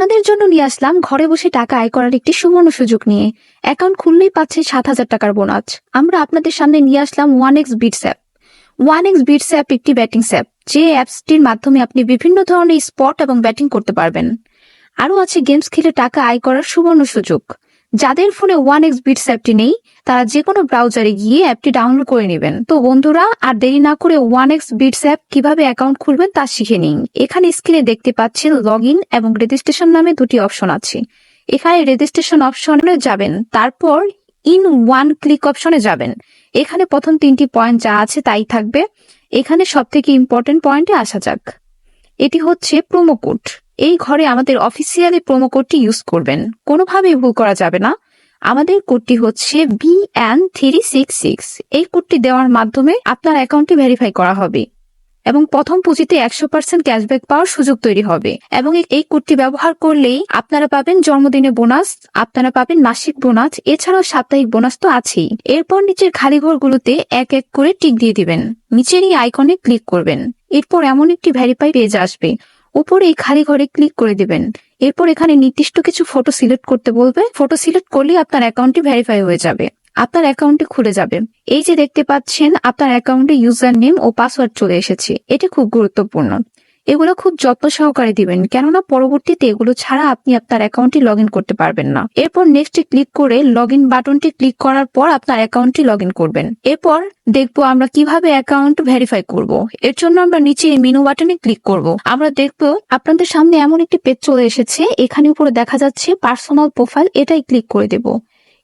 আপনাদের জন্য নিয়ে আসলাম ঘরে বসে টাকা আয় করার একটি সুবর্ণ সুযোগ নিয়ে। অ্যাকাউন্ট খুললেই পাচ্ছে 7,000 টাকার বোনাস। আমরা আপনাদের সামনে নিয়ে আসলাম 1x bits app. 1x bits app একটি ব্যাটিং অ্যাপ, যে অ্যাপসটির মাধ্যমে আপনি বিভিন্ন ধরনের স্পট এবং ব্যাটিং করতে পারবেন। আরও আছে গেমস খেলে টাকা আয় করার সুবর্ণ সুযোগ। যাদের ফোনে 1x বিটস অ্যাপটি নেই, তারা যে কোনো ব্রাউজারে গিয়ে অ্যাপটি ডাউনলোড করে নেবেন। তো বন্ধুরা, আর দেরি না করে 1x বিটস অ্যাপ কিভাবে অ্যাকাউন্ট খুলবেন তা শিখে নিন। এখানে স্ক্রিনে দেখতে পাচ্ছেন লগ ইন এবং রেজিস্ট্রেশন নামে দুটি অপশন আছে। এখানে রেজিস্ট্রেশন অপশনে যাবেন, তারপর ইন ওয়ান ক্লিক অপশনে যাবেন। এখানে প্রথম 3টি পয়েন্ট যা আছে তাই থাকবে। এখানে সব থেকে ইম্পর্টেন্ট পয়েন্টে আসা যাক। এটি হচ্ছে প্রোমো কোড। এই ঘরে আমাদের অফিসিয়ালি প্রোমো কোডটি ইউজ করবেন, কোনোভাবেই ভুল করা যাবে না। আমাদের কোডটি হচ্ছে BN366। এই কোডটি দেওয়ার মাধ্যমে আপনার অ্যাকাউন্টটি ভেরিফাই করা হবে এবং প্রথম পুঁজিতে 100% ক্যাশব্যাক পাওয়ার সুযোগ তৈরি হবে। এবং এই কোডটি ব্যবহার করলেই আপনারা পাবেন জন্মদিনে বোনাস, আপনারা পাবেন মাসিক বোনাস, এছাড়াও সাপ্তাহিক বোনাস তো আছেই। এরপর নিচের খালি ঘরগুলোতে এক এক করে টিক দিয়ে দিবেন। নিচের এই আইকনে ক্লিক করবেন। এরপর এমন একটি ভেরিফাই পেজ আসবে, উপরে এই খালি ঘরে ক্লিক করে দিবেন। এরপর এখানে নির্দিষ্ট কিছু ফটো সিলেক্ট করতে বলবে। ফটো সিলেক্ট করলেই আপনার অ্যাকাউন্টটি ভেরিফাই হয়ে যাবে, আপনার অ্যাকাউন্টটি খুলে যাবে। এই যে দেখতে পাচ্ছেন, আপনার অ্যাকাউন্টে ইউজার নেম ও পাসওয়ার্ড চলে এসেছে। এটি খুব গুরুত্বপূর্ণ, এগুলো খুব যত্ন সহকারে দিবেন, কেননা পরবর্তীতে এগুলো ছাড়া আপনি আপনার অ্যাকাউন্টটি লগ ইন করতে পারবেন না। এরপর নেক্সটে ক্লিক করে লগ ইন বাটনটি ক্লিক করার পর আপনার অ্যাকাউন্টটি লগ ইন করবেন। এরপর দেখবো আমরা কিভাবে অ্যাকাউন্ট ভেরিফাই করব। এর জন্য আমরা নিচে মেনু বাটনে ক্লিক করব। আমরা দেখবো আপনাদের সামনে এমন একটি পেজ চলে এসেছে। এখানে উপরে দেখা যাচ্ছে পার্সোনাল প্রোফাইল, এটাই ক্লিক করে দেব।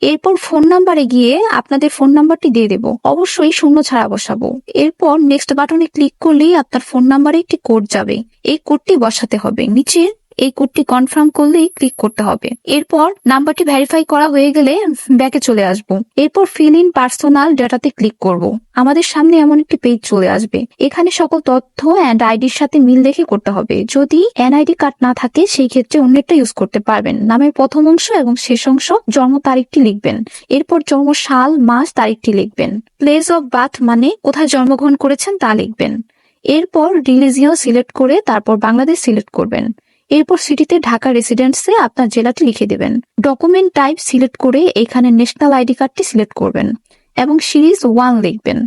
এরপর ফোন নাম্বারে গিয়ে আপনাদের ফোন নাম্বারটি দিয়ে দেব, অবশ্যই শূন্য ছাড়া বসাবো। এরপর নেক্সট বাটনে ক্লিক করলেই আপনার ফোন নাম্বারে একটি কোড যাবে, এই কোডটি বসাতে হবে। নিচে এই কোডটি কনফার্ম করলেই ক্লিক করতে হবে। এরপর নাম্বারটি ভেরিফাই করা হয়ে গেলে ব্যাকে চলে আসব। এরপর ফিল ইন পার্সোনাল ডাটাতে ক্লিক করব। আমাদের সামনে এমন একটি পেজ চলে আসবে। এখানে সকল তথ্য এন্ড আইডির সাথে মিল রেখে করতে হবে। যদি এনআইডি কার্ড না থাকে সেই ক্ষেত্রে অন্যটা ইউজ করতে পারবেন। নামের প্রথম অংশ এবং শেষ অংশ, জন্ম তারিখটি লিখবেন। এরপর জন্ম সাল, মাস, তারিখটি লিখবেন। প্লেস অফ বার্থ মানে কোথায় জন্মগ্রহণ করেছেন তা লিখবেন। এরপর রিলিজিয়ন সিলেক্ট করে তারপর বাংলাদেশ সিলেক্ট করবেন। এরপর সিটিতে ঢাকা রেসিডেন্সে আপনার জেলাটি লিখে দেবেন। ডকুমেন্ট টাইপ সিলেক্ট করে এখানে ন্যাশনাল আইডি কার্ডটি সিলেক্ট করবেন এবং সিরিজ 1 লিখবেন।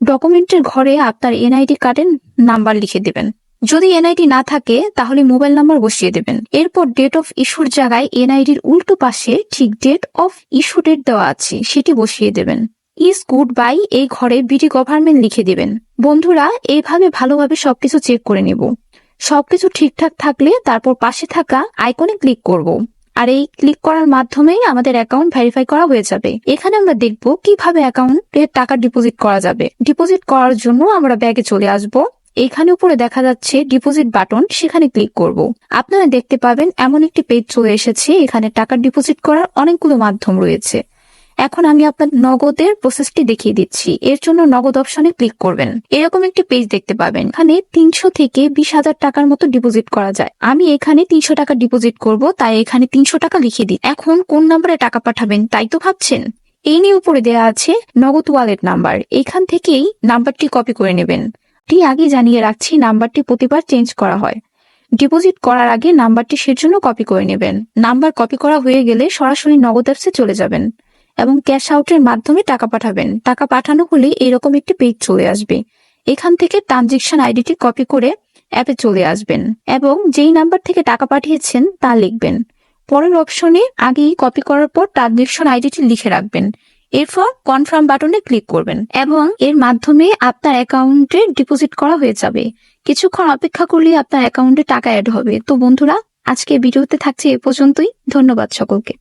ডকুমেন্টের ঘরে আপনার এনআইডি কার্ডের নাম্বার লিখে দেবেন। যদি এনআইডি না থাকে তাহলে মোবাইল নাম্বার বসিয়ে দেবেন। এরপর ডেট অফ ইস্যুর জায়গায় এনআইডির উল্টো পাশে ঠিক ডেট অফ ইস্যু ডেট দেওয়া আছে, সেটি বসিয়ে দেবেন। ইজ গুড বাই এই ঘরে বিডি গভর্নমেন্ট লিখে দিবেন। বন্ধুরা, এইভাবে ভালোভাবে সবকিছু চেক করে নেব। সবকিছু ঠিকঠাক থাকলে তারপর পাশে থাকা আইকনে ক্লিক করব। আর এই ক্লিক করার মাধ্যমেই আমাদের অ্যাকাউন্ট ভেরিফাই করা হয়ে যাবে। এখানে আমরা দেখব কিভাবে অ্যাকাউন্টে টাকা ডিপোজিট করা যাবে। ডিপোজিট করার জন্য আমরা ব্যাগে চলে আসব। এখানে উপরে দেখা যাচ্ছে ডিপোজিট বাটন, সেখানে ক্লিক করব। আপনারা দেখতে পাবেন এমন একটি পেজ চলে এসেছে। এখানে টাকা ডিপোজিট করার অনেকগুলো মাধ্যম রয়েছে। এখন আমি আপনার নগদের প্রসেসটি দেখিয়ে দিচ্ছি। এর জন্য নগদ অপশনে ক্লিক করবেন। এরকম একটি পেজ দেখতে পাবেন। এখানে 300 থেকে 20,000 টাকার মতো ডিপোজিট করা যায়। আমি এখানে 300 টাকা ডিপোজিট করব, তাই এখানে 300 টাকা লিখে দিই। এখন কোন নাম্বারে টাকা পাঠাবেন তাই তো ভাবছেন। এই নিয়ে উপরে দেওয়া আছে নগদ ওয়ালেট নাম্বার। এখান থেকেই নাম্বারটি কপি করে নেবেন। আগে জানিয়ে রাখছি, নাম্বারটি প্রতিবার চেঞ্জ করা হয়। ডিপোজিট করার আগে নাম্বারটি সেজন্য কপি করে নেবেন। নাম্বার কপি করা হয়ে গেলে সরাসরি নগদ অ্যাপসে চলে যাবেন এবং ক্যাশ আউটের মাধ্যমে টাকা পাঠাবেন। টাকা পাঠানো হলে এরকম একটি পেজ চলে আসবে। এখান থেকে ট্রানজেকশন আইডিটি কপি করে অ্যাপে চলে আসবেন এবং যেই নাম্বার থেকে টাকা পাঠিয়েছেন তা লিখবেন। পরের অপশনে আগেই কপি করার পর ট্রানজেকশন আইডিটি লিখে রাখবেন। এরপর কনফার্ম বাটনে ক্লিক করবেন এবং এর মাধ্যমে আপনার অ্যাকাউন্টে ডিপোজিট করা হয়ে যাবে। কিছুক্ষণ অপেক্ষা করলে আপনার অ্যাকাউন্টে টাকা অ্যাড হবে। তো বন্ধুরা, আজকে ভিডিওতে থাকছে এ পর্যন্তই। ধন্যবাদ সকলকে।